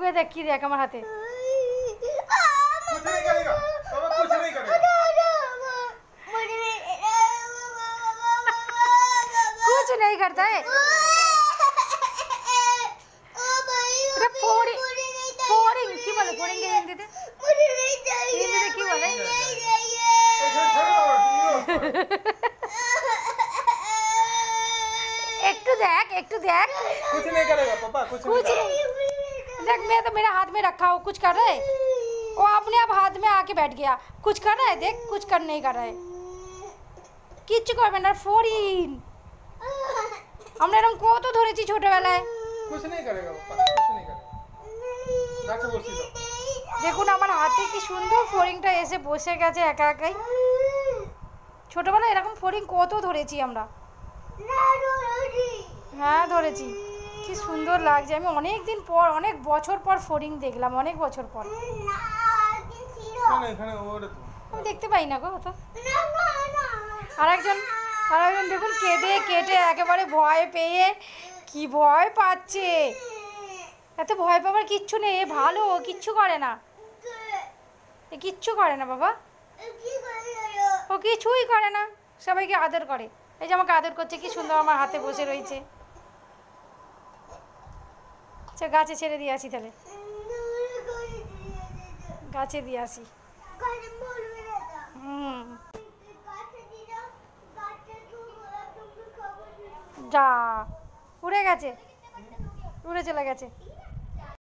मुखे देख की देख हमारे हाथे कुछ नहीं करेगा बाबा, कुछ नहीं करेगा, कुछ नहीं करता है। फोड़िंग की बोले, फोड़िंग के हिंदी दे, हिंदी दे की बोले। एक तो देख कुछ नहीं करेगा पापा, कुछ नहीं देख। मैं तो मेरे हाथ में रखा हूँ, कुछ कर रहा है वो, अपने आप हाथ में आके बैठ गया। कुछ कर रहा है देख, कुछ कर नहीं कर रहा है কিচ্ছু করবে না। ফড়িং আমরা এরকম কত ধরেছি ছোটবেলায়। कुछ नहीं करेगा पापा, कुछ नहीं करेगा, গাছে বসি দাও। দেখুন আমার হাতে কি সুন্দর ফড়িংটা এসে বসে গেছে একা একাই। ছোটবেলায় এরকম ফড়িং কত ধরেছি আমরা। হ্যাঁ ধরেছি, কি সুন্দর লাগছে। আমি অনেক দিন পর, অনেক বছর পর ফড়িং দেখলাম, অনেক বছর পর। এখানে ওরে তো আমি দেখতে পাই না গো তো। আরেকজন দেখুন কেঁদে কেটে একেবারে ভয় পেয়ে কি ভয় পাচ্ছে। এত ভয় পাবার কিচ্ছু নেই, এ ভালো, কিচ্ছু করে না, এ কিচ্ছু করে না বাবা, ও কিছুই করে না, সবাইকে আদর করে। এই যে আমাকে আদর করছে, কি সুন্দর আমার হাতে বসে রয়েছে। আচ্ছা গাছে ছেড়ে দিয়ে আসি তাহলে, গাছে দিয়ে আসি। যা উড়ে গেছে, উড়ে চলে গেছে।